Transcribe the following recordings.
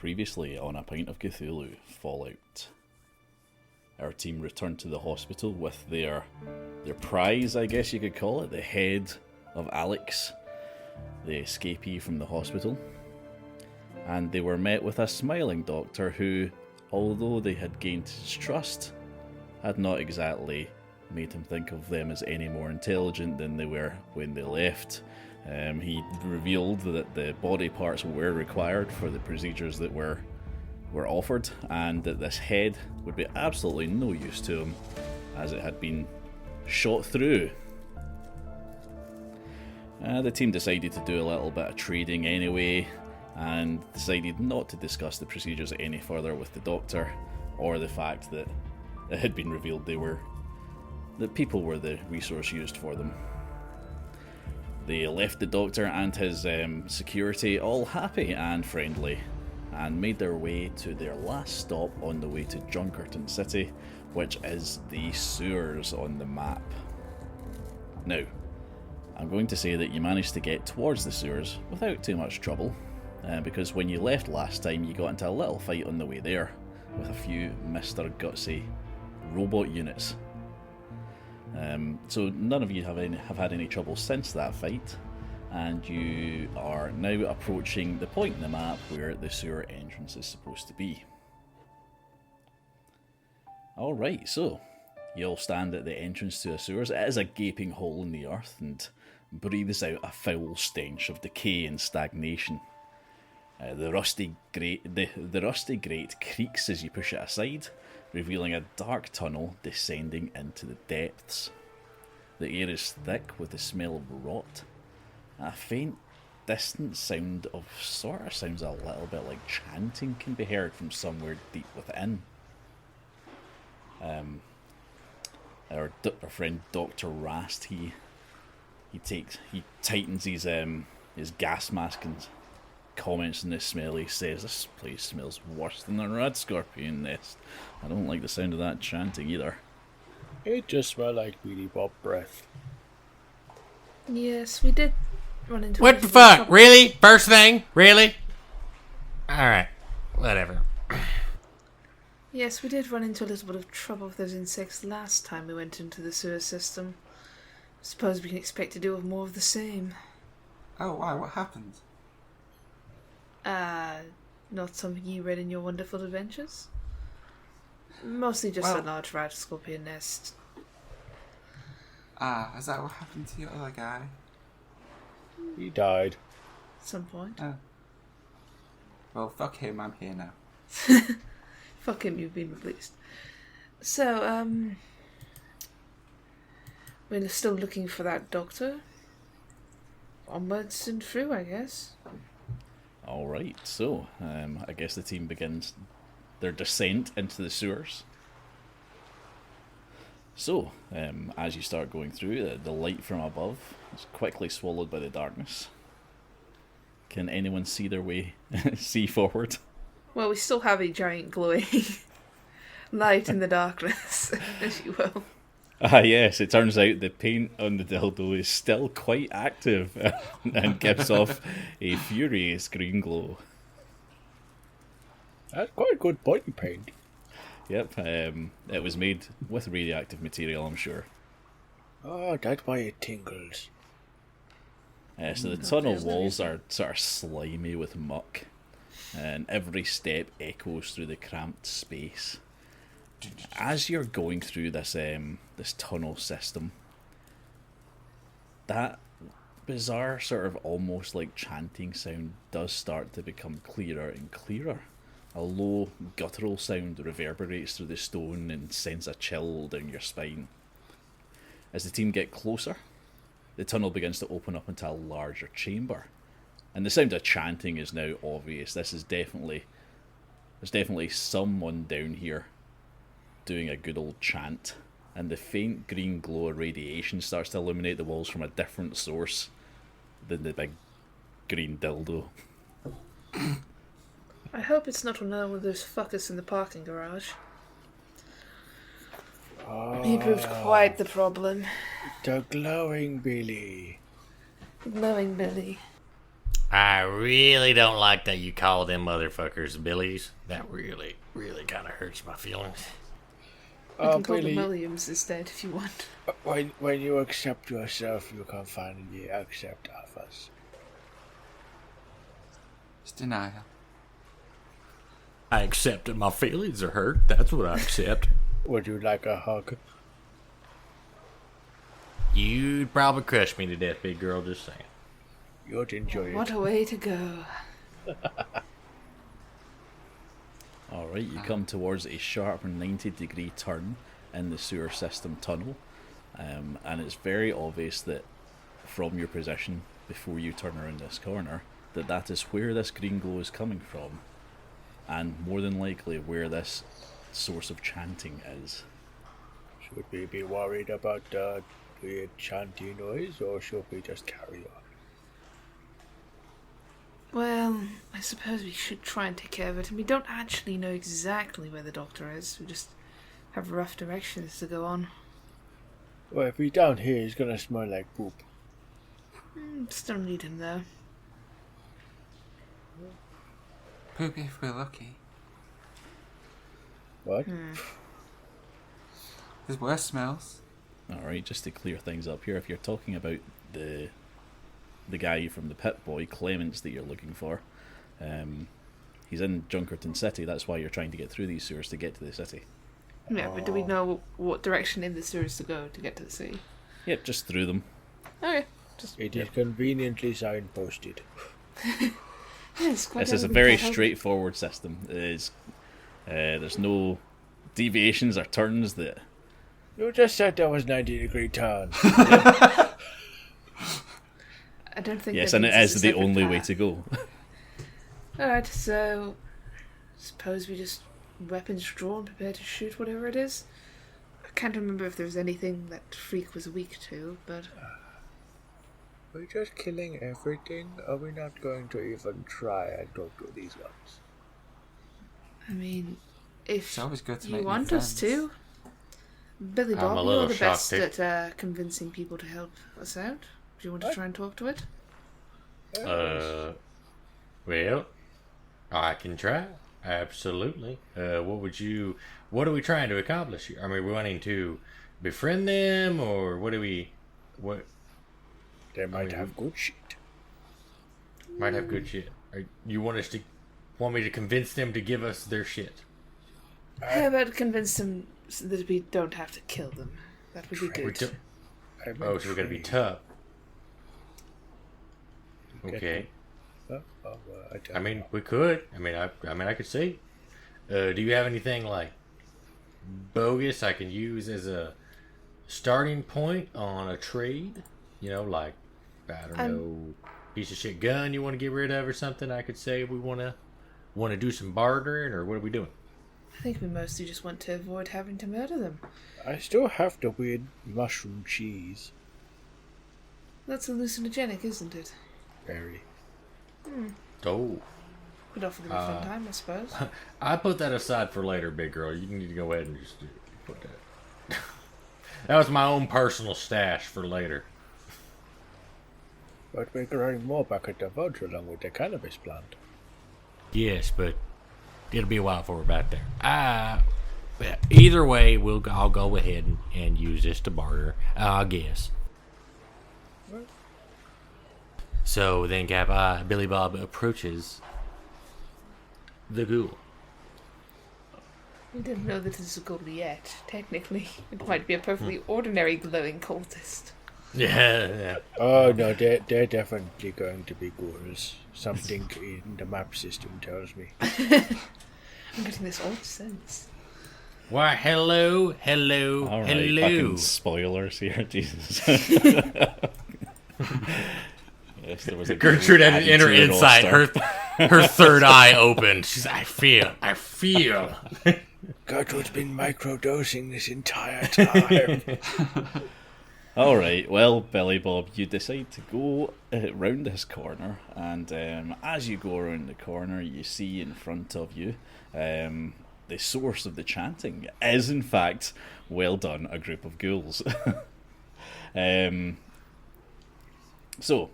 Previously on A Pint of Cthulhu Fallout. Our team returned to the hospital with their prize, I guess you could call it, the head of Alex, the escapee from the hospital. And they were met with a smiling doctor who, although they had gained his trust, had not exactly made him think of them as any more intelligent than they were when they left. He revealed that the body parts were required for the procedures that were offered, and that this head would be absolutely no use to him, as it had been shot through. The team decided to do a little bit of trading anyway, and decided not to discuss the procedures any further with the doctor, or the fact that it had been revealed that people were the resource used for them. They left the doctor and his security all happy and friendly, and made their way to their last stop on the way to Junkerton City, which is the sewers on the map. Now, I'm going to say that you managed to get towards the sewers without too much trouble, because when you left last time you got into a little fight on the way there with a few Mr. Gutsy robot units. So none of you have had any trouble since that fight, and you are now approaching the point in the map where the sewer entrance is supposed to be. Alright, so you all stand at the entrance to the sewers. It is a gaping hole in the earth and breathes out a foul stench of decay and stagnation. The rusty grate creaks as you push it aside, revealing a dark tunnel descending into the depths. The air is thick with the smell of rot. A faint, distant sound of sort of sounds a little bit like chanting can be heard from somewhere deep within. Our friend Dr. Rast, he tightens his gas mask and comments on this smell. He says, "This place smells worse than a rat scorpion nest. I don't like the sound of that chanting either." It just smelled like Beanie Bob breath. Yes, we did run into... What the fuck? Really? First thing? Really? Alright. Whatever. Yes, we did run into a little bit of trouble with those insects last time we went into the sewer system. Suppose we can expect to deal with more of the same. Oh, why? What happened? Not something you read in your wonderful adventures? Mostly just a large rat scorpion nest. Is that what happened to your other guy? He died. At some point. Oh. Well, fuck him, I'm here now. Fuck him, you've been replaced. So, we're still looking for that doctor. Onwards and through, I guess. Alright, so I guess the team begins their descent into the sewers. So, as you start going through, the light from above is quickly swallowed by the darkness. Can anyone see their way, see forward? Well, we still have a giant glowing light in the darkness, as you will. Ah yes, it turns out the paint on the dildo is still quite active and gives off a furious green glow. That's quite good body paint. Yep, it was made with radioactive material, I'm sure. Oh, that's why it tingles. So the tunnel walls are sort of slimy with muck, and every step echoes through the cramped space. As you're going through this this tunnel system, that bizarre sort of almost like chanting sound does start to become clearer and clearer. A low guttural sound reverberates through the stone and sends a chill down your spine. As the team get closer, the tunnel begins to open up into a larger chamber, and the sound of chanting is now obvious. There's definitely someone down here doing a good old chant, and the faint green glow of radiation starts to illuminate the walls from a different source than the big green dildo. I hope it's not another of those fuckers in the parking garage. He proved quite the problem. The glowing Billy. Glowing Billy. I really don't like that you call them motherfuckers Billies. That really, really kind of hurts my feelings. You can call them Billy, Williams instead if you want. when you accept yourself, you can finally accept others. It's denial. I accept that my feelings are hurt. That's what I accept. Would you like a hug? You'd probably crush me to death, big girl, just saying. You'd enjoy What it. a way to go. Alright, you come towards a sharp 90-degree turn in the sewer system tunnel, and it's very obvious that from your position before you turn around this corner that is where this green glow is coming from, and more than likely where this source of chanting is. Should we be worried about the weird chanty noise, or should we just carry on? Well, I suppose we should try and take care of it, and we don't actually know exactly where the doctor is. We just have rough directions to go on. Well, if he's down here, he's gonna smell like poop. Still need him though. Poop if we're lucky. What? There's worse smells. Alright, just to clear things up here, if you're talking about the guy from the Pit Boy, Clements, that you're looking for, he's in Junkerton City. That's why you're trying to get through these sewers to get to the city. Yeah, but do we know what direction in the sewers to go to get to the city? Yep, just through them. Okay, just It is conveniently signposted. yes. Quite This is a elegant, very I hope. straightforward system. There's no deviations or turns that. You just said that was 90-degree turn. I don't think. Yes, that and it means is it's a the separate only way path. to go. Alright, so suppose we just weapons drawn, prepare to shoot whatever it is. I can't remember if there was anything that Freak was weak to, but We're just killing everything. Are we not going to even try and talk to these ones? I mean, if It's always good to you make new want us friends. to, Billy I'm Bob, a you're little the shocked, best at convincing people to help us out. Do you want to try and talk to it? Well, I can try. Absolutely. What are we trying to accomplish here? Are we wanting to befriend them, or what? They might mean, have good shit. Might have good shit. You want me to convince them to give us their shit? How about convince them so that we don't have to kill them? That would be We good. don't- I'm Oh, so we're gonna be afraid. tough. Get Okay. I don't I mean, know. we could. I could see. Do you have anything like bogus I can use as a starting point on a trade? You know, like I don't know, piece of shit gun you want to get rid of or something. I could say we want to do some bartering, or what are we doing? I think we mostly just want to avoid having to murder them. I still have the weird mushroom cheese. That's hallucinogenic, isn't it? Very. Oh, Could offer them a fun time, I suppose. I put that aside for later, big girl. You need to go ahead and just put that. That was my own personal stash for later. But we're growing more back at the village along with the cannabis plant. Yes, but it'll be a while before we're back there. Either way, I'll go ahead and use this to barter, I guess. So then, Billy Bob approaches the ghoul. We don't know that it's a ghoul yet. Technically, it might be a perfectly ordinary glowing cultist. Yeah. Oh no, they're definitely going to be ghouls. Something in the map system tells me. I'm getting this odd sense. Why, hello. Alright, hello. fucking spoilers here, Jesus. Yes, there was a Gertrude had an added inner to the insight. roster. Her third eye opened. She's I feel. Gertrude's been microdosing this entire time. Alright, well, Billy Bob, you decide to go round this corner, and as you go around the corner, you see in front of you the source of the chanting is, in fact, well done, a group of ghouls. So,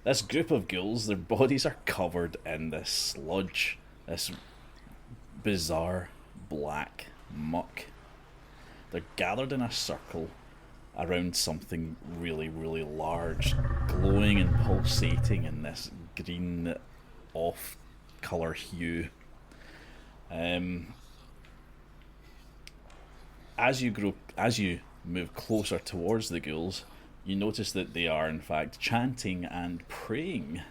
This group of ghouls, their bodies are covered in this sludge, this bizarre black muck. They're gathered in a circle around something really, really large, glowing and pulsating in this green off-colour hue. As you move closer towards the ghouls, you notice that they are in fact chanting and praying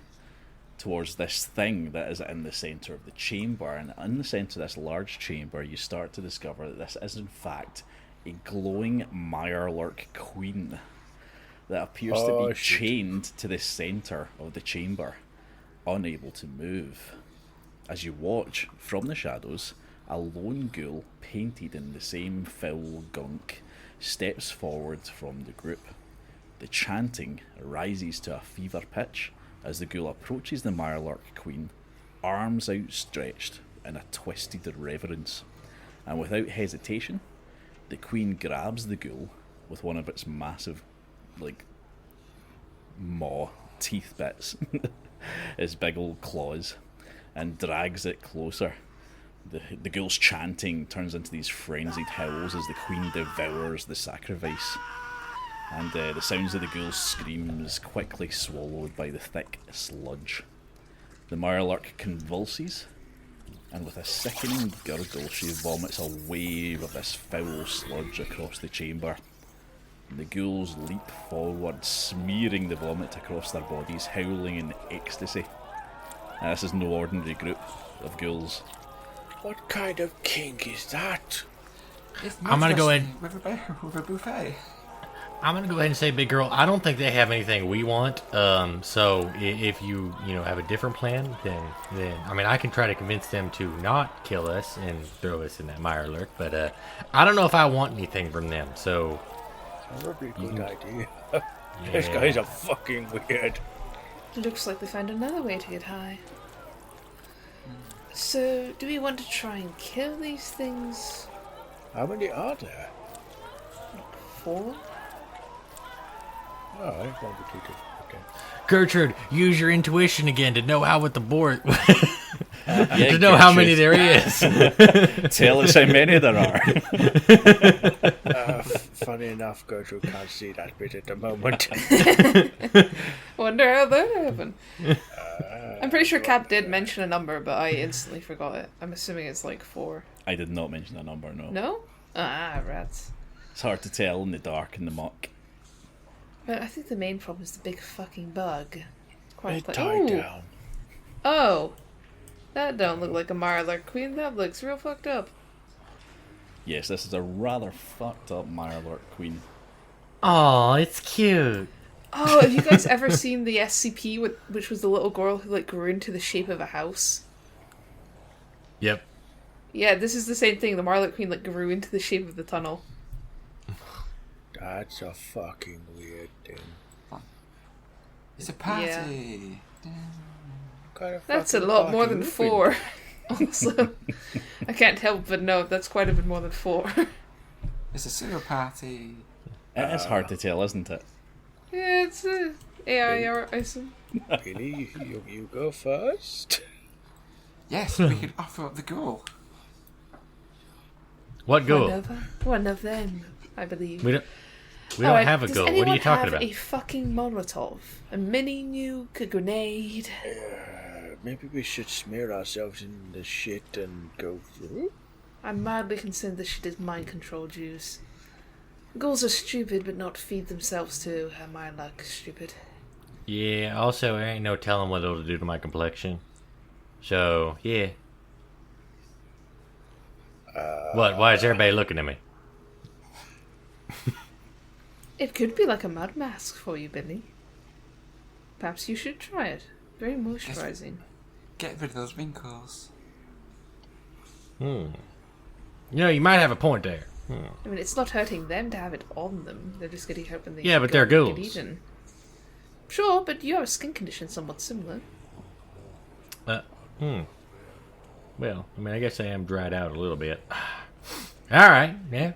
towards this thing that is in the centre of the chamber. And in the centre of this large chamber, you start to discover that this is in fact a glowing Mirelurk queen that appears to be chained to the centre of the chamber, unable to move. As you watch from the shadows, a lone ghoul painted in the same foul gunk steps forward from the group. The chanting rises to a fever pitch as the ghoul approaches the Mirelurk queen, arms outstretched in a twisted reverence, and without hesitation, the queen grabs the ghoul with one of its massive, maw teeth bits, its big old claws, and drags it closer. The ghoul's chanting turns into these frenzied howls as the queen devours the sacrifice, and the sounds of the ghoul's screams quickly swallowed by the thick sludge. The Mirelurk convulses, and with a sickening gurgle she vomits a wave of this foul sludge across the chamber. The ghouls leap forward, smearing the vomit across their bodies, howling in ecstasy. Now, this is no ordinary group of ghouls. What kind of kink is that? I'm gonna go ahead. With a buffet. I'm gonna go ahead and say, big girl, I don't think they have anything we want. So if you have a different plan, then I mean I can try to convince them to not kill us and throw us in that Mirelurk. But I don't know if I want anything from them. So Probably a good idea. This guy's a fucking weird. Looks like they found another way to get high. So, do we want to try and kill these things? How many are there? 4? Oh, I won't be too difficult. Okay. Gertrude, use your intuition again to know how with the board. Yeah, to know how many there is. Tell us how many there are. Funny enough, Gertrude can't see that bit at the moment. Wonder how that happened. I'm pretty sure Cap did mention a number, but I instantly forgot it. I'm assuming it's like 4. I did not mention a number, no. No? Ah, rats. It's hard to tell in the dark and the muck. But I think the main problem is the big fucking bug. It died down. Oh! That don't look like a Mirelurk queen. That looks real fucked up. Yes, this is a rather fucked up Mirelurk queen. Oh, it's cute. Oh, have you guys ever seen the SCP, which was the little girl who grew into the shape of a house? Yep. Yeah, this is the same thing. The Mirelurk queen grew into the shape of the tunnel. That's a fucking weird thing. It's a party. Kind of That's a fucking lot party more than you've 4. Also, I can't help but know that's quite a bit more than 4. It's a silver party. It is hard to tell, isn't it? Yeah, it's a AI item. been. Billy, you go first. Yes, we could offer up the ghoul. What goal? One of them, I believe. We don't have a goal. What are you talking about? A fucking Molotov, a mini nuke, a grenade. Maybe we should smear ourselves in the shit and go through. I'm mildly concerned this shit is mind control juice. Ghouls are stupid, but not feed themselves to my luck. Stupid. Yeah, also, there ain't no telling what it'll do to my complexion. So, yeah. What? Why is everybody looking at me? It could be like a mud mask for you, Billy. Perhaps you should try it. Very moisturizing. Get rid of those wrinkles. You might have a point there. I mean, it's not hurting them to have it on them. They're just getting hurt when they Yeah, but they're go and ghouls. get eaten. Sure, but you have a skin condition somewhat similar. Well, I mean, I guess I am dried out a little bit. Alright, yeah.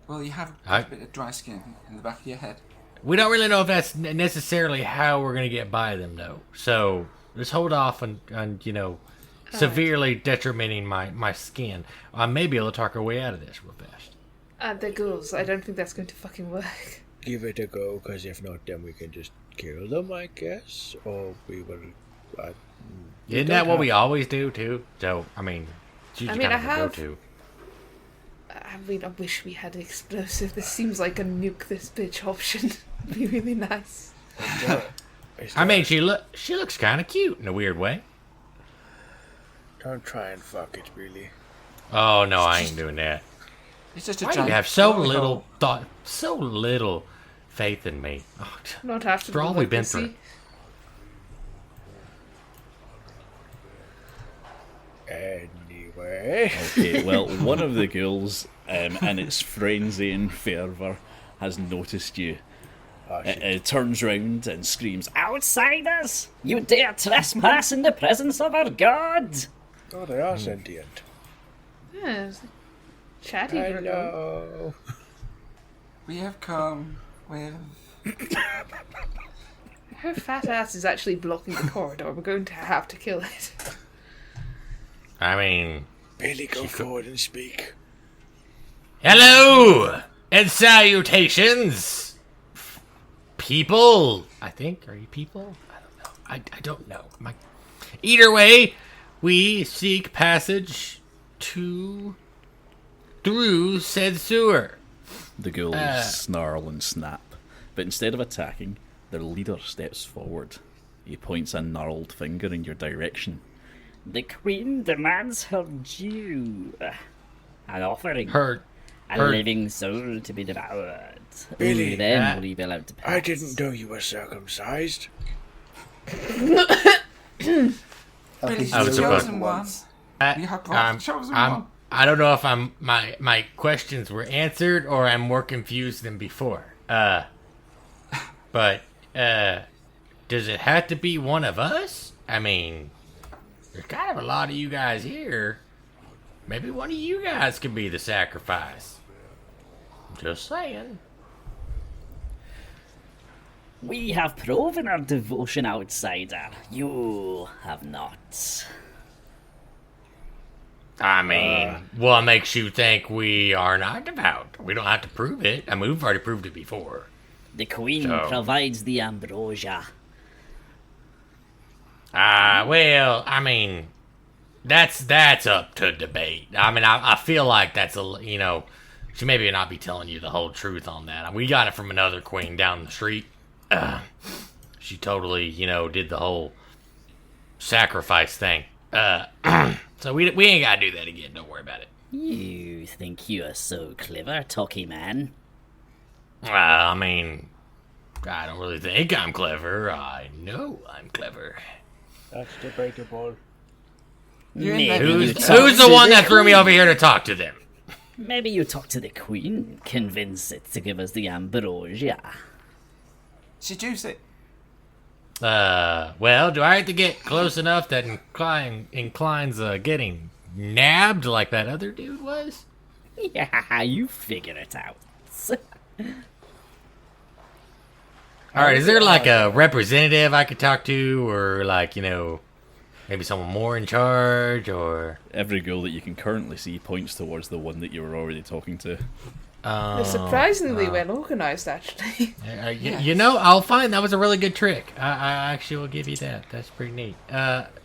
Well, you have I- a bit of dry skin in the back of your head. we don't really know if that's necessarily how we're gonna get by them, though. So let's hold off on severely detrimenting my skin. I may be able to talk our way out of this real fast. The ghouls. I don't think that's going to fucking work. Give it a go, because if not, then we can just kill them, I guess. Or we will... Isn't that what we always do, too? So, I mean, it's usually kind of a go-to. I mean, I wish we had an explosive. This seems like a nuke this bitch option. Would be really nice. I mean, she looks kind of cute in a weird way. Don't try and fuck it, really. Oh, no, I ain't doing that. It's just a Why do giant you have so glory little hole. thought, so little faith in me? Oh, Not after for all we've been through. Anyway. Okay, well, one of the ghouls, in its frenzy and fervour, has noticed you. It turns round and screams, Outsiders! You dare trespass in the presence of our god! Oh, they are sentient. Yeah, it's chatty. Hello. We have come with... Her fat ass is actually blocking the corridor. We're going to have to kill it. I mean, Billy, go forward and speak. hello and salutations, people. I think, are you people? I don't know. I don't know. Either way, we seek passage through said sewer. The ghouls snarl and snap, but instead of attacking, their leader steps forward. He points a gnarled finger in your direction. The queen demands her due. An offering. Her A living soul to be devoured. Billy, Only then will you be allowed to pass. I didn't know you were circumcised. Billy, I was the supposed- chosen one. You have brought the chosen one. I don't know if my questions were answered or I'm more confused than before. But does it have to be one of us? I mean, there's kind of a lot of you guys here. Maybe one of you guys could be the sacrifice. Just saying. We have proven our devotion, outsider. You have not. I mean, what makes you think we are not devout? We don't have to prove it. I mean, we've already proved it before. The queen So- provides the ambrosia. Well, I mean, that's up to debate. I mean, I feel like that's she maybe not be telling you the whole truth on that. We got it from another queen down the street. She totally, did the whole sacrifice thing. So we ain't gotta do that again. Don't worry about it. You think you are so clever, talky man? I mean, I don't really think I'm clever. I know I'm clever. That's debatable. You're in Maybe there. you Who's talk the to one that threw me over here to talk to them? Maybe you talk to the queen, convince it to give us the ambrosia. Seduce it. Well, do I have to get close enough that inclines getting nabbed like that other dude was? Yeah, you figure it out. All right, is there like a representative I could talk to, or maybe someone more in charge, or? Every ghoul that you can currently see points towards the one that you were already talking to. They're surprisingly well organised, actually. I'll find that was a really good trick. I actually will give you that. That's pretty neat.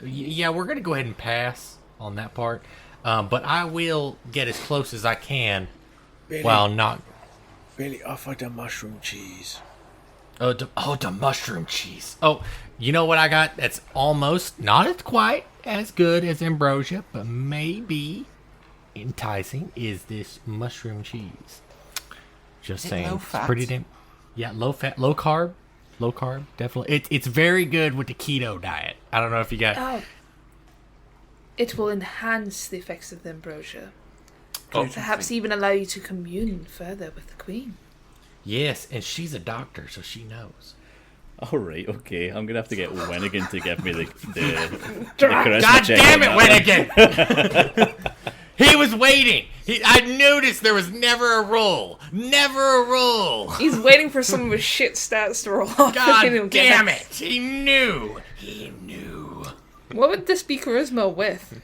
Yeah, we're gonna go ahead and pass on that part, but I will get as close as I can Billy, while not. Billy, offer the mushroom cheese. The mushroom cheese. Oh, you know what I got? That's almost not as quite as good as ambrosia, but maybe enticing. Is this mushroom cheese? Just Is it saying, low it's fat? pretty damn. Yeah, low fat, low carb, definitely. It's very good with the keto diet. I don't know if you got. Oh. It will enhance the effects of the ambrosia. Oh. Perhaps even allow you to commune further with the queen. Yes, and she's a doctor, so she knows. Alright, okay. I'm gonna have to get Winnigan to give me the charisma God check damn on it, that one. Winnigan! He was waiting. I noticed there was never a roll. Never a roll. He's waiting for some of his shit stats to roll off. God and he'll get damn it. it. He knew. He knew. What would this be charisma with?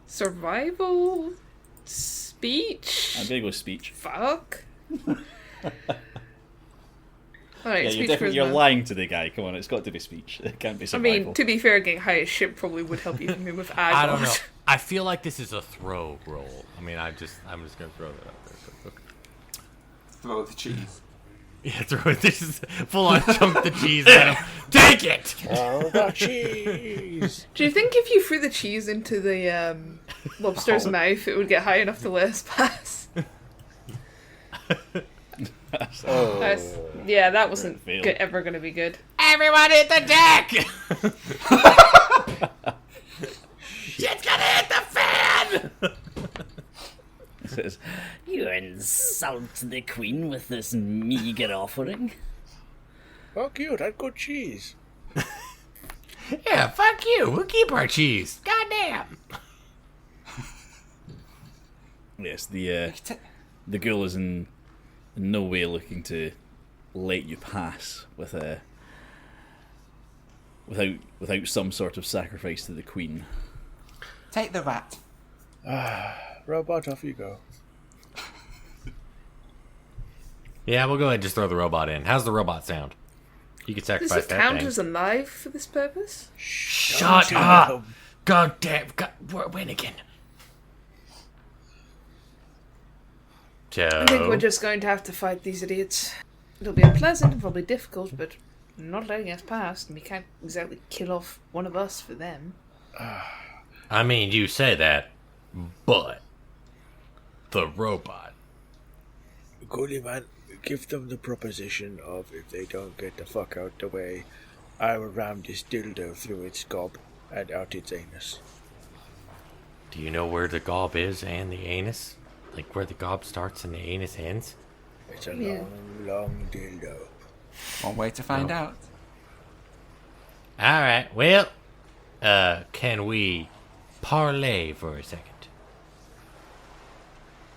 Survival? Speech? I'm gonna go speech. Fuck. Alright, Yeah, speech you're charisma. lying to the guy. Come on, it's got to be speech. It can't be I survival. mean, to be fair, getting high as shit probably would help you with aggro. I don't know. I feel like this is a throw roll. I mean, I'm just gonna throw that out there. Okay. Throw the cheese. Yeah, throw it. This is full on chunk the cheese at him. Take it! Oh, the cheese! Do you think if you threw the cheese into the lobster's mouth, it would get high enough to let us pass? Yeah, that wasn't Fail. ever going to be good. Everyone hit the deck! Shit's gonna hit the fan! It says, You insult the queen with this meager offering. Fuck you, that good cheese. Yeah, fuck you. We'll keep our cheese. Goddamn. yes, the ghoul is in no way looking to let you pass without some sort of sacrifice to the queen. Take the rat. Robot, off you go. Yeah, we'll go ahead and just throw the robot in. How's the robot sound? You can Does sacrifice it that count thing. as alive for this purpose? Shut up! God damn. Win again. I think we're just going to have to fight these idiots. It'll be unpleasant and probably difficult, but not letting us pass, and we can't exactly kill off one of us for them. I mean, you say that, but the robot. Goody man, give them the proposition of if they don't get the fuck out the way, I will ram this dildo through its gob and out its anus. Do you know where the gob is and the anus? Like where the gob starts and the anus ends? It's a Yeah. long dildo. One way to find out. Alright, well, can we parlay for a second?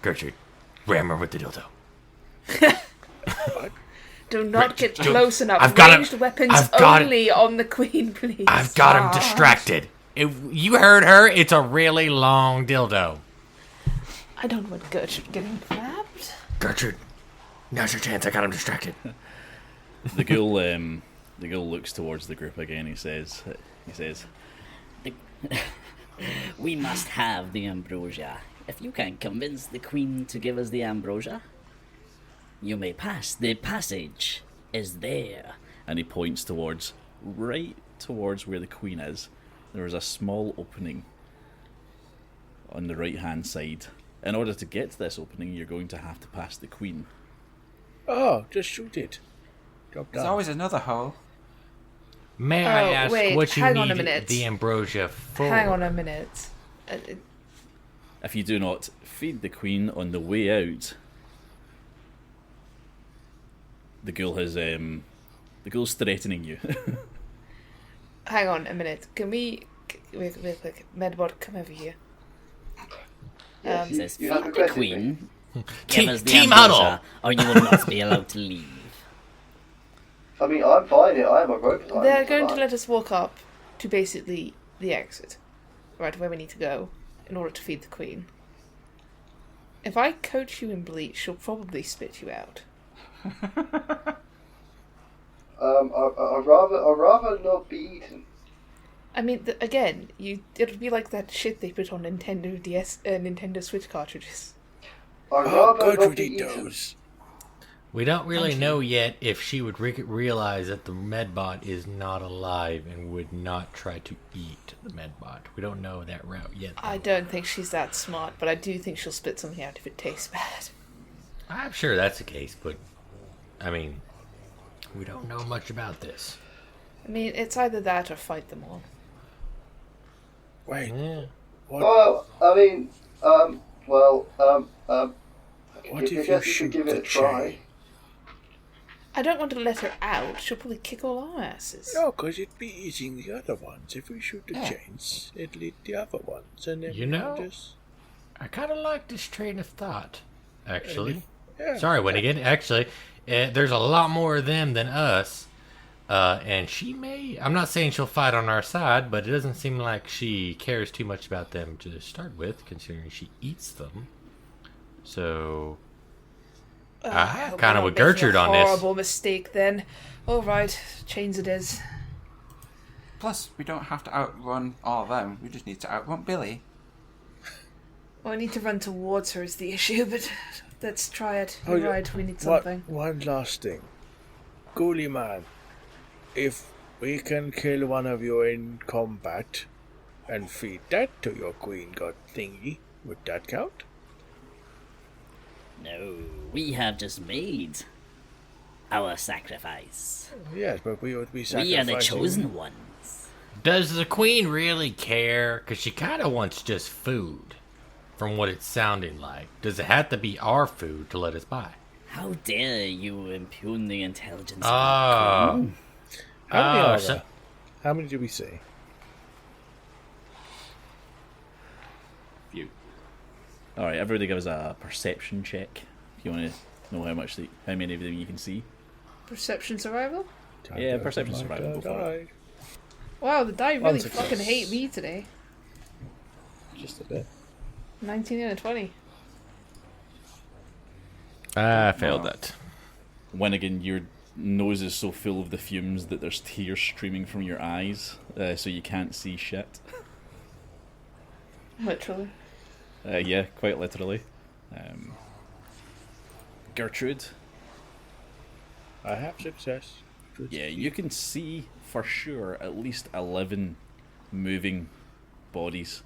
Gertrude, ram her with the dildo. Do not get close enough. I've got Ranged him- weapons I've got only on the queen, please. I've got him distracted. If you heard her, it's a really long dildo. I don't want Gertrude getting grabbed. Gertrude, now's your chance. I got him distracted. The ghoul looks towards the group again. He says, We must have the ambrosia. If you can convince the queen to give us the ambrosia, you may pass. The passage is there. and he points right towards where the queen is. There is a small opening on the right hand side. In order to get to this opening, you're going to have to pass the queen. Oh, just shoot it. Drop There's down. always another hole. May I ask wait, what you hang on a need minute. the ambrosia for? Hang on a minute. If you do not feed the queen on the way out, the ghoul's threatening you. Hang on a minute. Can we... Wait, quick. Medbot, come over here. It says, you feed have the requested queen, Team- give us the team ambrosia, or you will not be allowed to leave. I mean, I'm fine. I am a rope climber. They're going to let us walk up to basically the exit. Right, where we need to go in order to feed the queen. If I coach you in bleach, she'll probably spit you out. I'd rather not be eaten. I mean, again, it'll be like that shit they put on Nintendo DS, Nintendo Switch cartridges. I'd Oh, rather not Gertrude, be eat eaten. those. We don't really know yet if she would realize that the Medbot is not alive and would not try to eat the Medbot. We don't know that route yet. I don't think she's that smart, but I do think she'll spit something out if it tastes bad. I'm sure that's the case, but I mean, we don't know much about this. I mean, it's either that or fight them all. Wait, Yeah. Well, I mean, what I if you guess we shoot could give it the a try. tree? I don't want to let her out. She'll probably kick all our asses. No, 'cause it'd be eating the other ones. If we shoot the chains, it'll eat the other ones, and then You we know- just... I kind of like this train of thought, actually. Yeah. Sorry, Winnigan. Actually, there's a lot more of them than us. And she may... I'm not saying she'll fight on our side, but it doesn't seem like she cares too much about them to start with, considering she eats them. So... I'm kind of with Gertrude on this. Horrible mistake then. All right, chains it is. Plus, we don't have to outrun all of them. We just need to outrun Billy. Well, I need to run towards her is the issue, but let's try it. Oh, You're yeah. right, we need something. One last thing. Ghoulie man, if we can kill one of you in combat and feed that to your queen god thingy, would that count? No, we have just made our sacrifice. Yes, but we would be We sacrificing... are the chosen ones. Does the queen really care? Because she kind of wants just food, from what it's sounding like. Does it have to be our food to let us buy? How dare you impugn the intelligence of Oh. our queen? How many Oh, are so- there? How many do we say? Few. All right, everybody give us a perception check if you want to know how many of them you can see. Perception survival? Yeah, perception survival, go for it. Wow, the die One really success. fucking hate me today. Just a bit. 19 and a 20. I failed that. Winnigan, your nose is so full of the fumes that there's tears streaming from your eyes, so you can't see shit. Literally. Yeah, quite literally. Gertrude, I have success. yeah, you can see for sure at least 11 moving bodies.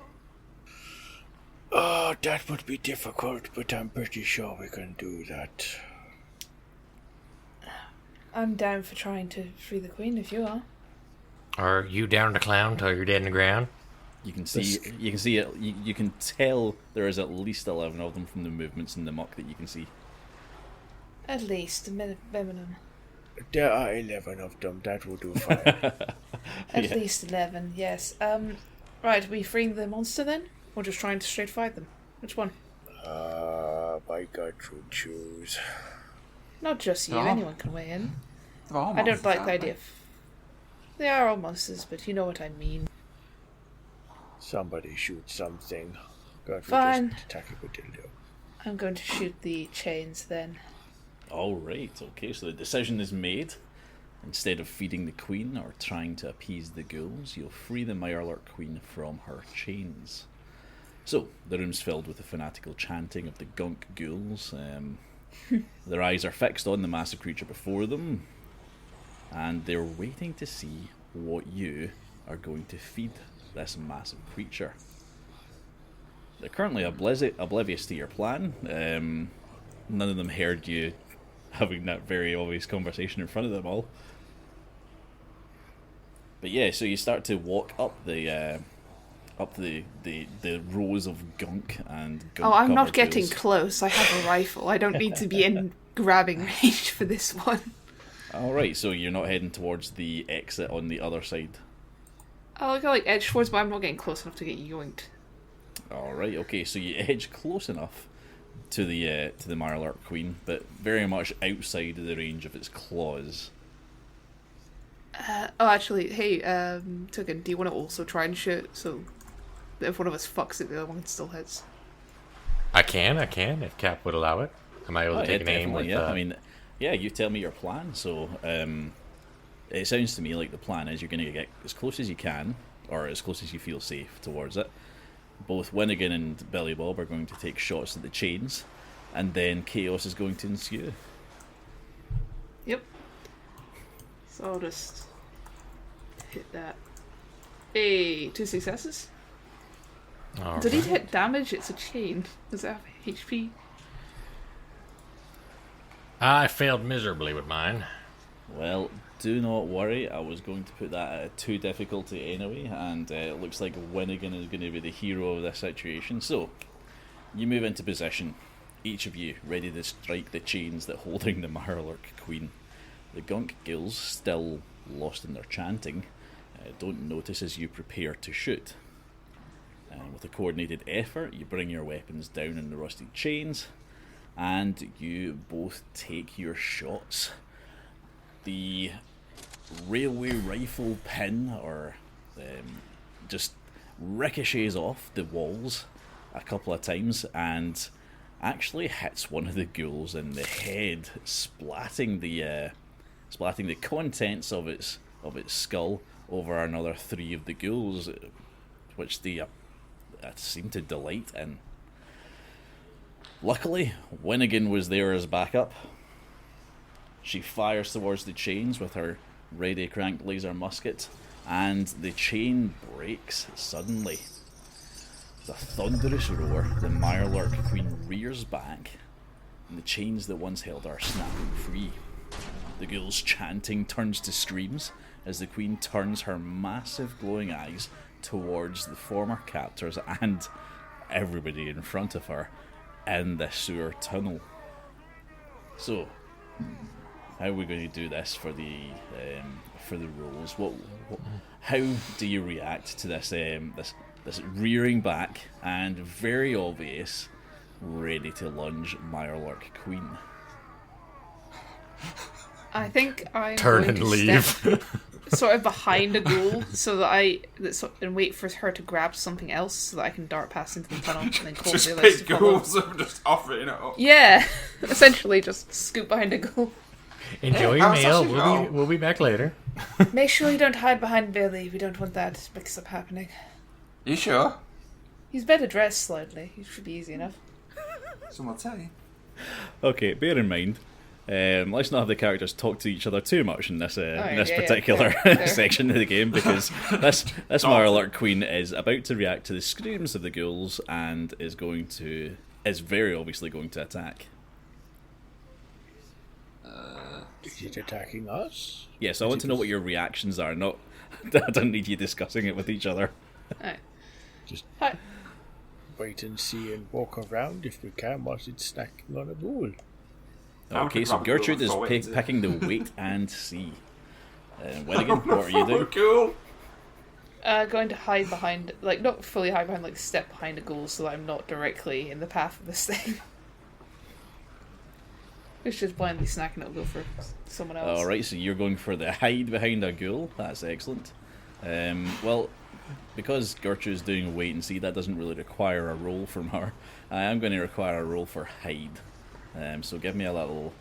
Oh, that would be difficult, but I'm pretty sure we can do that. I'm down for trying to free the queen if you are. Are you down to clown till you're dead in the ground? You can see it. You can tell there is at least 11 of them from the movements in the muck that you can see. At least a minimum. There are 11 of them, that will do fine. At least 11, yes. Right, are we freeing the monster then? Or just trying to straight fight them? Which one? My Gertrude choose. Not just you, Oh. anyone can weigh in. They're all I don't monsters, like aren't the they? idea of... They are all monsters, but you know what I mean. Somebody shoot something. Gertrude Fine. just attack it with dildo. I'm going to shoot the chains then. Alright, okay, so the decision is made. Instead of feeding the queen or trying to appease the ghouls, you'll free the Mirelurk queen from her chains. So, the room's filled with the fanatical chanting of the gunk ghouls. Their eyes are fixed on the massive creature before them, and they're waiting to see what you are going to feed this massive creature. They're currently oblivious to your plan. None of them heard you having that very obvious conversation in front of them all. But yeah, so you start to walk up the rows of gunk and gunk. Oh, I'm not covered getting ghouls. close. I have a rifle. I don't need to be in grabbing range for this one. Alright, so you're not heading towards the exit on the other side. I'll go like edge towards, but I'm not getting close enough to get yoinked. Alright, okay, so you edge close enough to the Mirelurk Queen, but very much outside of the range of its claws. Oh, actually, hey, Token, do you want to also try and shoot so that if one of us fucks it, the other one still hits? I can, if Cap would allow it. Am I able to take an aim with yeah. I mean, yeah, you tell me your plan. So, it sounds to me like the plan is you're going to get as close as you can, or as close as you feel safe towards it. Both Winnigan and Billy Bob are going to take shots at the chains, and then chaos is going to ensue. Yep. So I'll just hit that. Hey, 2 successes. All Did he right. hit damage? It's a chain. Does it have HP? I failed miserably with mine. Well, do not worry. I was going to put that at a 2 difficulty anyway, and it looks like Winnigan is going to be the hero of this situation. So, you move into position, each of you ready to strike the chains that holding the Mirelurk Queen. The gunk ghouls, still lost in their chanting, don't notice as you prepare to shoot. With a coordinated effort, you bring your weapons down in the rusted chains, and you both take your shots. The railway rifle pin, or just ricochets off the walls a couple of times, and actually hits one of the ghouls in the head, splatting the contents of its skull over another 3 of the ghouls, which they seem to delight in. Luckily, Winnigan was there as backup. She fires towards the chains with her ready cranked laser musket, and the chain breaks suddenly. With a thunderous roar, the Mirelurk Queen rears back, and the chains that once held her are snapping free. The ghoul's chanting turns to screams as the Queen turns her massive glowing eyes towards the former captors and everybody in front of her in the sewer tunnel. So, how are we going to do this for the rolls? How do you react to this this rearing back and very obvious, ready to lunge Mirelurk Queen? I think I'm Turn going and to leave. step sort of behind a ghoul and wait for her to grab something else so that I can dart past into the tunnel and then call Just the others to big follow. ghouls are just offering it up. Yeah, essentially just scoop behind a ghoul. Enjoy your How's meal. that going? We'll be back later. Make sure you don't hide behind Billy. We don't want that mix-up happening. You sure? He's better dressed slightly. He should be easy enough. Someone tell you. Okay, bear in mind, let's not have the characters talk to each other too much in this yeah, particular fair. section of the game, because this Mirelurk Queen is about to react to the screams of the ghouls and is very obviously going to attack. Is it attacking us? Yes, I want to know what your reactions are. Not, I don't need you discussing it with each other. Alright. Just Hi. wait and see and walk around if we can whilst it's snacking on a ball. Okay, so grab a ghoul Gertrude and is throw it into- picking the wait and see. Winnigan, what are you doing? Cool. Going to hide behind, like, not fully hide behind, like, step behind a ghoul so that I'm not directly in the path of this thing. It's just blindly snacking, it'll go for someone else. Alright, so you're going for the hide behind a ghoul. That's excellent. Well, because Gertrude's doing wait and see, that doesn't really require a roll from her. I am going to require a roll for hide. So give me a little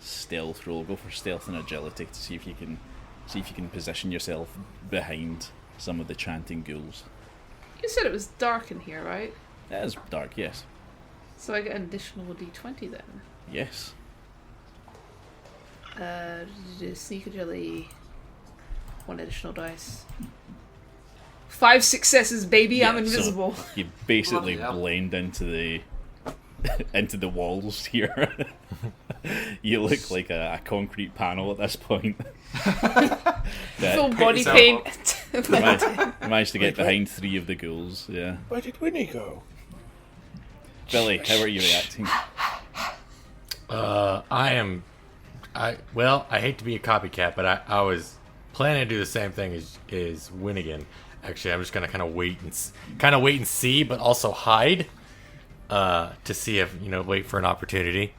stealth roll. Go for stealth and agility to see if you can position yourself behind some of the chanting ghouls. You said it was dark in here, right? It is dark, yes. So I get an additional d20 then. Yes. Sneak agility. 1 additional dice. 5 successes, baby! I'm Yeah, so invisible. you basically Bloody hell. blend into the walls here. You look like a concrete panel at this point. Full Yeah, body yourself paint. you managed to get behind 3 of the ghouls. Yeah, Where did Winnie go? Billy, how are you reacting? I hate to be a copycat, but I was planning to do the same thing as Winnigan. Actually, I'm just gonna kind of wait and see, but also hide to see if wait for an opportunity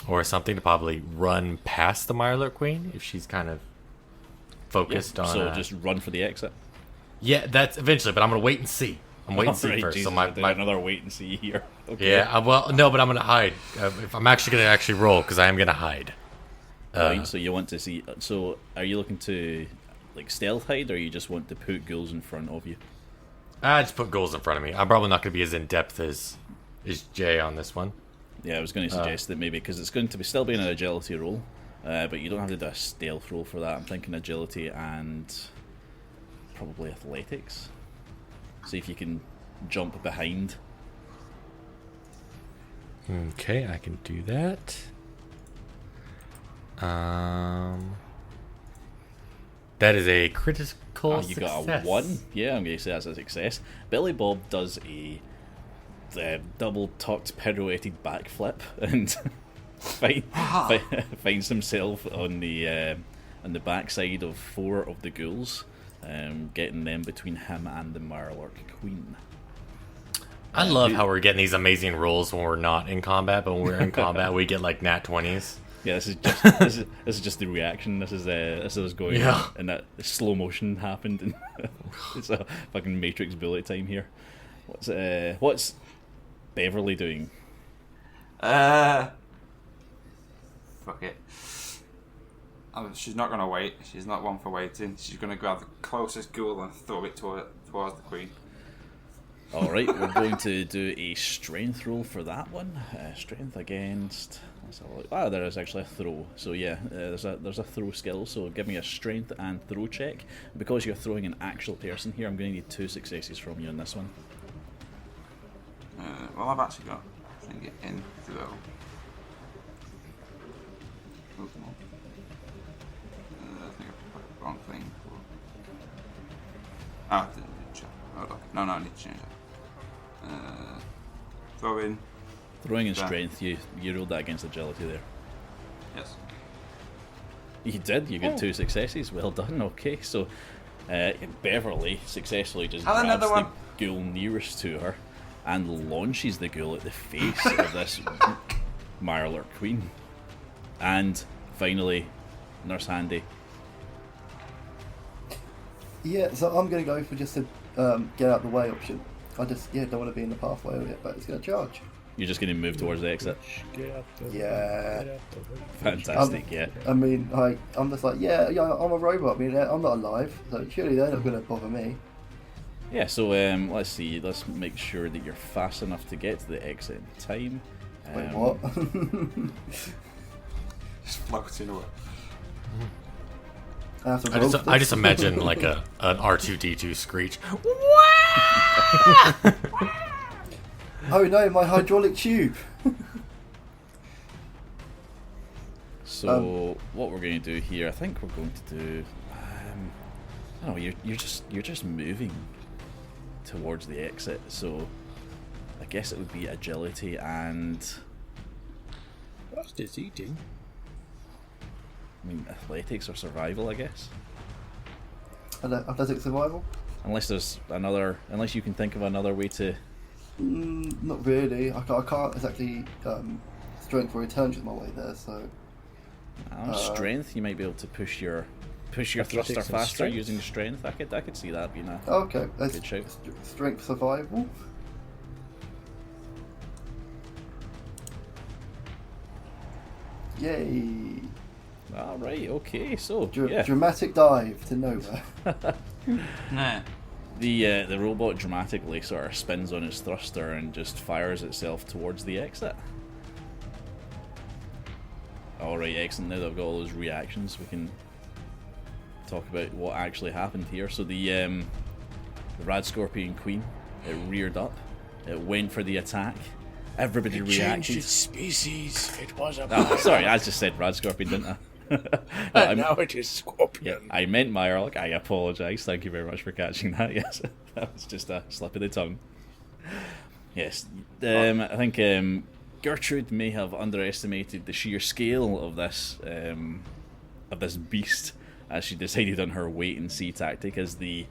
or something to probably run past the Mirelurk Queen if she's kind of focused on. So just run for the exit. Yeah, that's eventually, but I'm gonna wait and see. I'm waiting to see Alright, first. Jesus, So I did another wait and see here. Okay. yeah, well, no, but I'm gonna hide. If I'm actually gonna roll because I am gonna hide. Right, so you want to see. So are you looking to like stealth hide, or you just want to put ghouls in front of you? I just put goals in front of me. I'm probably not gonna be as in depth as Jay on this one. Yeah, I was going to suggest that maybe because it's going to be still being an agility roll, but you don't have to do a stealth roll for that. I'm thinking agility and probably athletics. See if you can jump behind. Okay, I can do that. That is a critical Oh, you got a success. 1. Yeah, I'm going to say that's a success. Billy Bob does a double tucked pirouetted backflip and finds himself on the backside of 4 of the ghouls, getting them between him and the Mirelurk Queen. I love how we're getting these amazing rolls when we're not in combat, but when we're in combat, we get like nat 20s. Yeah, this is just the reaction. This is us going, and that slow motion happened, and it's a fucking Matrix bullet time here. What's Beverly doing? Fuck it. She's not gonna wait. She's not one for waiting. She's gonna grab the closest ghoul and throw it towards the queen. All right, we're going to do a strength roll for that one. Strength against. Let's have a look. Ah, there is actually a throw. So yeah, there's a throw skill. So give me a strength and throw check. Because you're throwing an actual person here, I'm going to need 2 successes from you on this one. Well, I've actually got a thing in throw. Oh, come on. I think I put the wrong thing. I didn't check. Oh, okay. No, I need to change that. Throw in. Throwing in strength, you rolled that against agility there. Yes. You did. You got 2 successes. Well done. Okay, so Beverly successfully just grabs another one. the ghoul nearest to her and launches the ghoul at the face of this Mirelurk Queen. And finally, Nurse Handy. Yeah, so I'm going to go for just a get out the way option. I just don't want to be in the pathway of it, but it's going to charge. You're just going to move towards the exit. Yeah. Fantastic. Yeah. I mean, I'm just like, yeah, I'm a robot. I mean, I'm not alive, so surely they're not going to bother me. Yeah. So let's see. Let's make sure that you're fast enough to get to the exit in time. Wait, what? Just floating away. I just imagine like an R2D2 screech. Oh no, my hydraulic tube. So what we're going to do here, I think we're going to do. I don't know. You're just moving towards the exit. So I guess it would be agility and. What's this eating? I mean, athletics or survival, I guess. Athletic survival? Unless you can think of another way to. Not really. I can't exactly strength or intelligence my way there. So. Strength, you might be able to push your thruster faster using strength. I could see that being a good shout. Strength survival. Yay! All right. Okay. So dramatic dive to nowhere. Nah. The robot dramatically sort of spins on its thruster and just fires itself towards the exit. Alright, excellent. Now that I've got all those reactions, we can talk about what actually happened here. So the Rad Scorpion Queen, it reared up, it went for the attack. Everybody reacted. Changed its species. It was a. Oh, sorry, I just said Rad Scorpion, didn't I? And now it is Scorpion. Yeah, I meant Mirelurk. I apologise. Thank you very much for catching that. Yes, that was just a slip of the tongue. Yes, I think Gertrude may have underestimated the sheer scale of this beast as she decided on her wait and see tactic. As the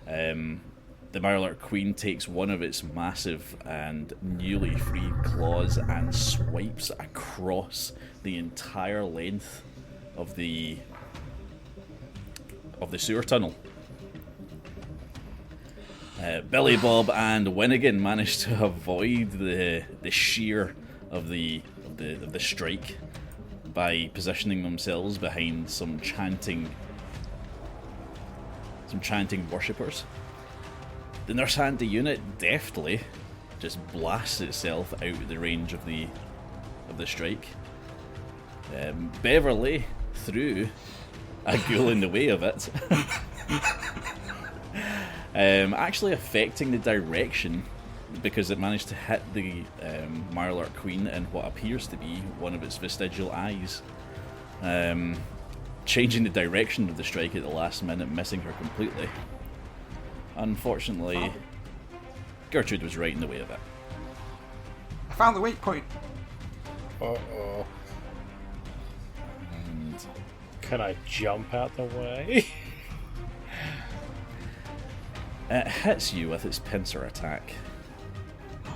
Mirelurk Queen takes one of its massive and newly freed claws and swipes across the entire length of the sewer tunnel. Billy Bob and Winnigan managed to avoid the shear of the strike by positioning themselves behind some chanting worshippers. The Nurse Handy unit deftly just blasts itself out of the range of the strike. Beverly threw a ghoul in the way of it, actually affecting the direction because it managed to hit the Mirelurk Queen in what appears to be one of its vestigial eyes, changing the direction of the strike at the last minute, missing her completely. Unfortunately, Gertrude was right in the way of it. I found the weak point. Uh-oh. Can I jump out the way? It hits you with its pincer attack.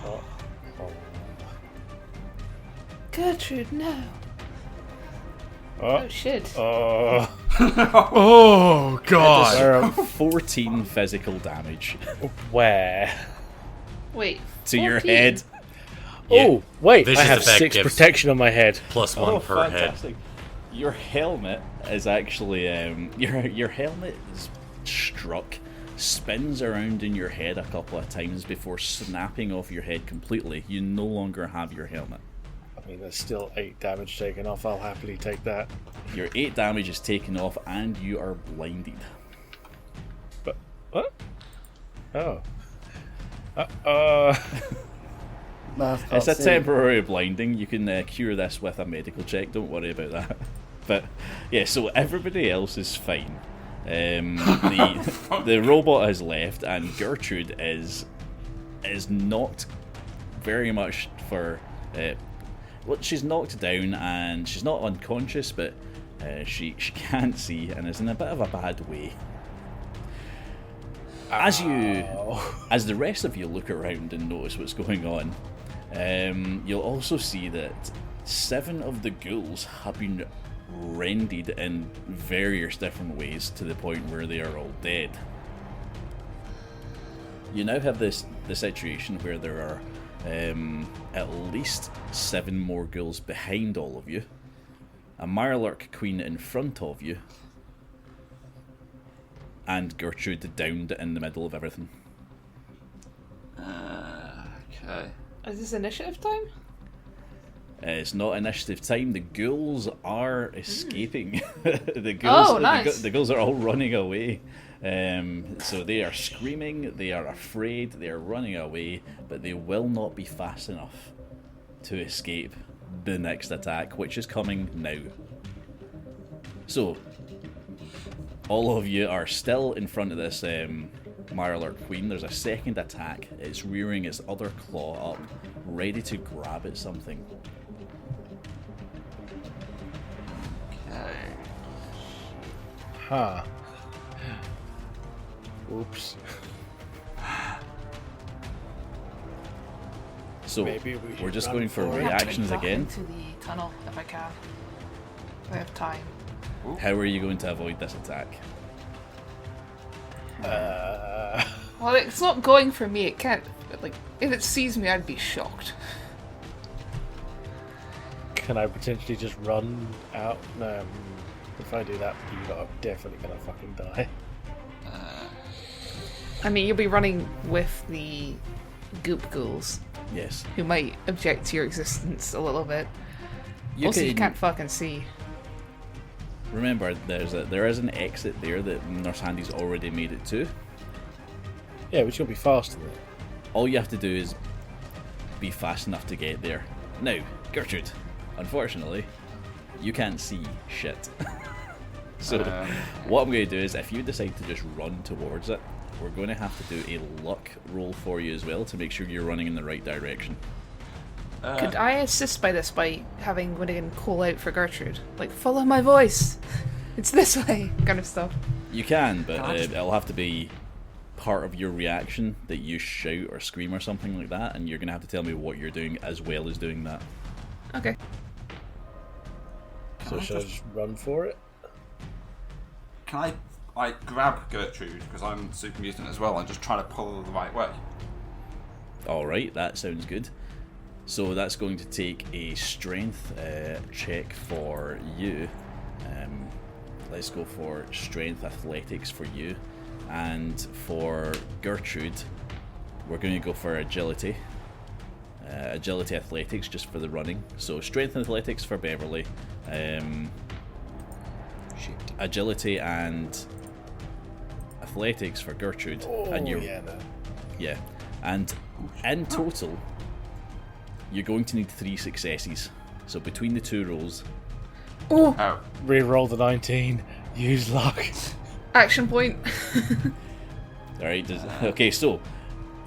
Oh. Gertrude, no. Oh. Oh shit. Oh. Oh God! Where am- 14 physical damage Where? Wait. to your 14? head. Oh, wait. Vicious I have effect 6 gives- protection on my head. +1 per head. fantastic. Your helmet is actually your helmet is struck, spins around in your head a couple of times before snapping off your head completely. You no longer have your helmet. I mean, there's still 8 damage taken off. I'll happily take that. Your 8 damage is taken off, and you are blinded. But what? Oh. Mask It's a can't see. temporary blinding. You can cure this with a medical check. Don't worry about that. But yeah, so everybody else is fine. The robot has left, and Gertrude is knocked very much for. Well, she's knocked down and she's not unconscious, but she can't see and is in a bit of a bad way. As the rest of you look around and notice what's going on, you'll also see that 7 of the ghouls have been rended in various different ways to the point where they are all dead. You now have the situation where there are at least 7 more ghouls behind all of you, a Mirelurk Queen in front of you, and Gertrude downed in the middle of everything. Okay. Is this initiative time? It's not initiative time. The ghouls are escaping. the ghouls, Oh, nice. the ghouls are all running away. So they are screaming. They are afraid. They are running away, but they will not be fast enough to escape the next attack, which is coming now. So all of you are still in front of this Mirelurk Queen. There's a second attack. It's rearing its other claw up, ready to grab at something. Okay. Huh. Oops. So Maybe we should we're just run going for for it. reactions again. Into the tunnel if I can. If I have time. How are you going to avoid this attack? Well, it's not going for me. It can't. Like, if it sees me, I'd be shocked. Can I potentially just run out? No. If I do that, you lot are definitely gonna fucking die. I mean, you'll be running with the goop ghouls, Yes. who might object to your existence a little bit. You Also, you can- can't fucking see. Remember, there is an exit there that Nurse Handy's already made it to. Yeah, which will be faster than it. All you have to do is be fast enough to get there. Now, Gertrude, unfortunately, you can't see shit. So, what I'm going to do is, if you decide to just run towards it, we're going to have to do a luck roll for you as well to make sure you're running in the right direction. Could I assist by this by having Winnigan call out for Gertrude? Like, follow my voice! It's this way! Kind of stuff. You can, but it'll have to be part of your reaction that you shout or scream or something like that, and you're going to have to tell me what you're doing as well as doing that. Okay. So should I just run for it? Can I grab Gertrude, because I'm super mutant as well, and just try to pull her the right way? Alright, that sounds good. So that's going to take a strength check for you. Let's go for strength athletics for you. And for Gertrude, we're going to go for agility. Agility athletics just for the running. So strength and athletics for Beverly. Agility and athletics for Gertrude. Oh, and you're, yeah, no. yeah. And in total, you're going to need 3 successes. So between the 2 rolls, Oh, Reroll the 19. Use luck. Action point. alright, okay, so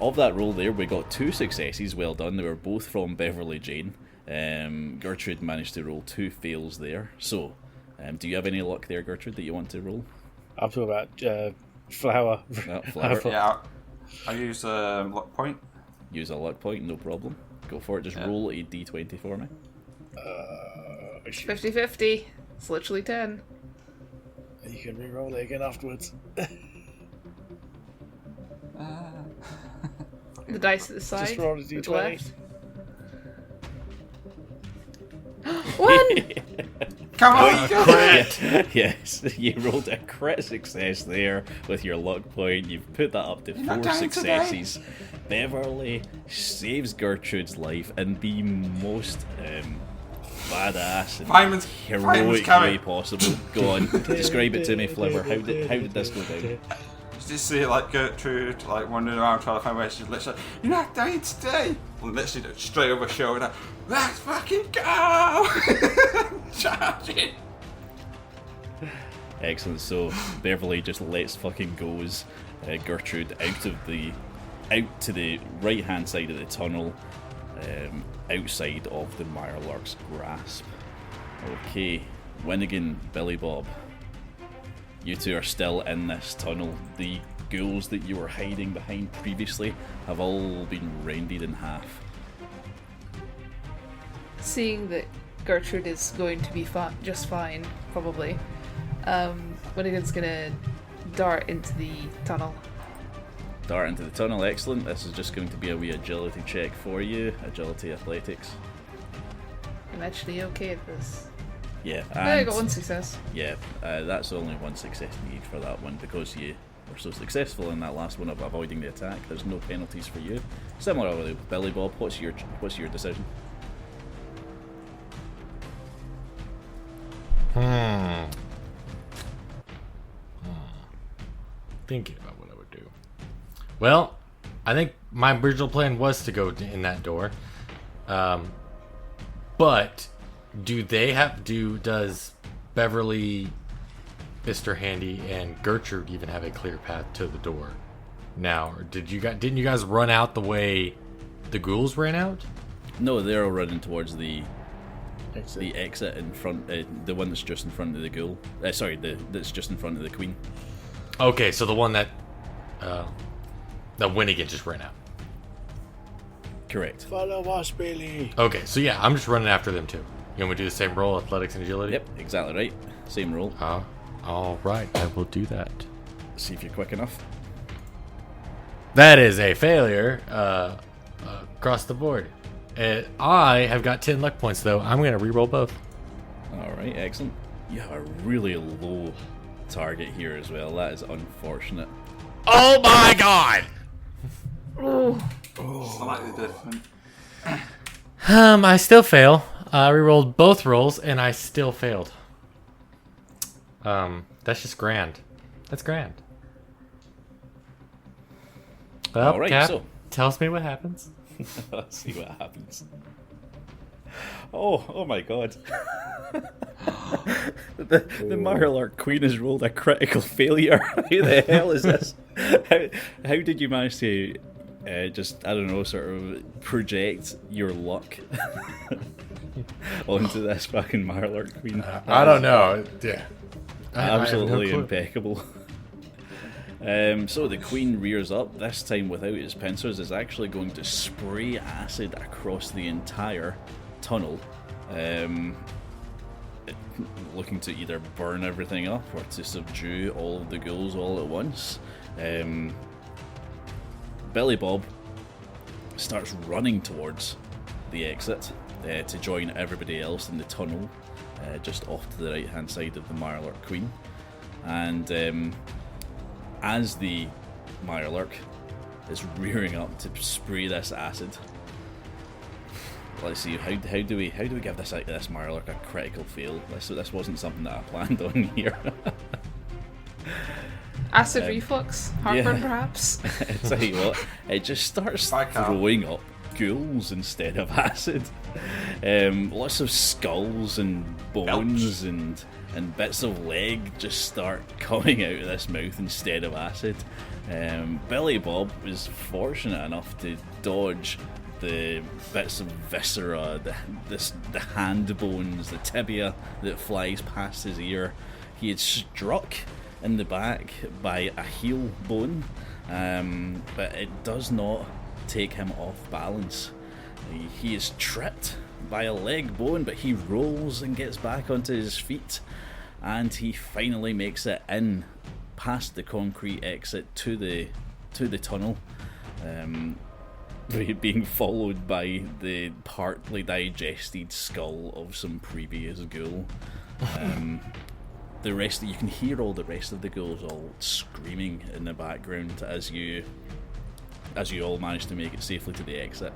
of that roll there, we got 2 successes, well done. They were both from Beverly Jane. Gertrude managed to roll 2 fails there. So, Do you have any luck there, Gertrude, that you want to roll? I'm talking about flower. Flower. Yeah, I use luck point. Use a luck point, no problem. Go for it. Just roll a d20 for me. 50-50. It's literally 10. You can re-roll it again afterwards. The dice at the side. Just roll a to the d20. left. 1! Come on, Yes, you rolled a crit success there with your luck point. You've put that up to not 4 dying successes. Beverly saves Gertrude's life in the most badass and Fireman's heroic carry. way possible. Go on, describe it to me, Flipper. How did this go down? Just see like Gertrude like wandering around trying to find where she's literally, you're not dying today. And literally straight over her shoulder. Let's fucking go! Charge it! Excellent. So Beverly just lets fucking goes Gertrude out to the right hand side of the tunnel, outside of the Mirelark's grasp. Okay, Winnigan, Billy Bob. You two are still in this tunnel. The ghouls that you were hiding behind previously have all been rended in half. Seeing that Gertrude is going to be just fine, probably, Winnigan's gonna dart into the tunnel. Dart into the tunnel, excellent. This is just going to be a wee agility check for you. Agility athletics. I'm actually okay at this. Yeah, I got 1 success. Yeah, that's only 1 success needed for that one because you were so successful in that last one of avoiding the attack. There's no penalties for you. Similar with Billy Bob. What's your decision? Thinking about what I would do. Well, I think my original plan was to go in that door. But does Beverly, Mr. Handy, and Gertrude even have a clear path to the door now? Or didn't you guys run out the way the ghouls ran out? No, they're all running towards the Exit. exit in front, the one that's just in front of the ghoul. That's just in front of the queen. Okay, so the one that Winnigan just ran out. Correct. Follow us, Billy. Okay, so yeah, I'm just running after them too. You want me to do the same roll, athletics and agility? Yep, exactly right. Same roll. All right, I will do that. See if you're quick enough. That is a failure across the board. I have got 10 luck points though. I'm going to reroll both. All right, excellent. You have a really low target here as well. That is unfortunate. Oh my god! Slightly different. I still fail. I rerolled both rolls and I still failed. That's just grand. That's grand. Well, All right, Cap, so tell me what happens. let's see what happens. Oh my god. the Mirelark Queen has rolled a critical failure. How the hell is this? How did you manage to just, I don't know, sort of project your luck onto this fucking Mirelark Queen? I don't know. Yeah. Absolutely impeccable. So the queen rears up, this time without its pincers, is actually going to spray acid across the entire tunnel, looking to either burn everything up or to subdue all of the ghouls all at once. Billy Bob starts running towards the exit to join everybody else in the tunnel, just off to the right hand side of the Mirelark Queen. And as the Mirelark is rearing up to spray this acid, let's see, how do we give this Mirelark a critical fail? This wasn't something that I planned on here. Acid reflux? Heartburn, yeah. perhaps? I tell you what, it just starts throwing up ghouls instead of acid. Lots of skulls and bones and bits of leg just start coming out of this mouth instead of acid. Billy Bob was fortunate enough to dodge the bits of viscera, the hand bones, the tibia that flies past his ear. He is struck in the back by a heel bone, but it does not take him off balance. He is tripped by a leg bone, but he rolls and gets back onto his feet, and he finally makes it in past the concrete exit to the tunnel, being followed by the partly digested skull of some previous ghoul. The rest, you can hear all the rest of the ghouls all screaming in the background as you all manage to make it safely to the exit.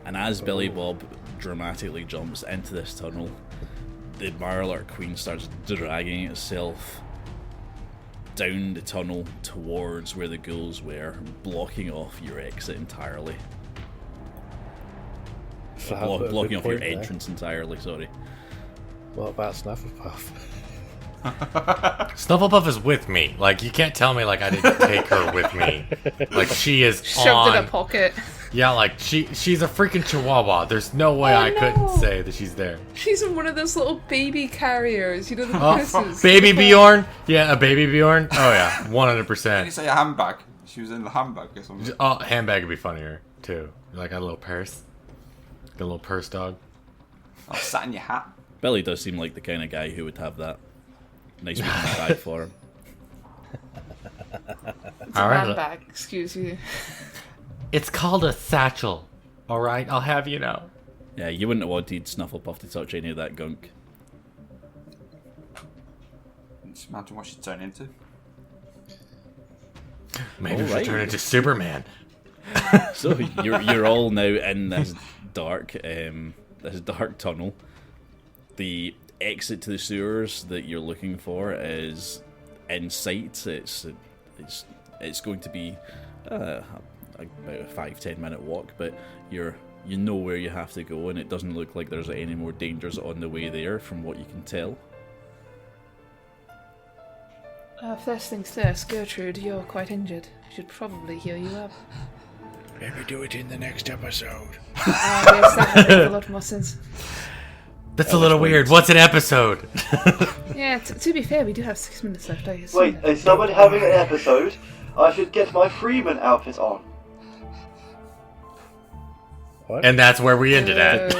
And as Billy Bob dramatically jumps into this tunnel, the Mirelurk Queen starts dragging itself down the tunnel towards where the ghouls were, blocking off your exit entirely. Blocking off your entrance entirely, sorry. What about Snufflepuff? Snufflepuff is with me. Like, you can't tell me like I didn't take her with me. Like, she is Shoved in a pocket. Yeah, like she's a freaking chihuahua. There's no way I couldn't say that she's there. She's in one of those little baby carriers, you know, the purses. Baby Bjorn? Yeah, a baby Bjorn? Oh yeah, 100%. Did you say a handbag? She was in the handbag or something. Oh, handbag would be funnier too. Like a little purse. Like a little purse dog. Oh, sat in your hat. Billy does seem like the kind of guy who would have that nice wooden bag for him. It's a handbag, excuse you. It's called a satchel. Alright, I'll have you know. Yeah, you wouldn't have wanted Snufflepuff to touch any of that gunk. Just imagine what she'd turn into. Maybe she'll turn into Superman. So you're all now in this dark tunnel. The exit to the sewers that you're looking for is in sight. It's going to be about a 5-10 minute walk, but you know where you have to go, and it doesn't look like there's any more dangers on the way there from what you can tell. First things first, Gertrude, you're quite injured. I should probably heal you up. Maybe do it in the next episode. Yes, that would make a lot more sense. That's a little weird. What's an episode? Yeah, to be fair, we do have 6 minutes left, I guess. Wait, is someone having an episode? I should get my Freeman outfit on. What? And that's where we ended at.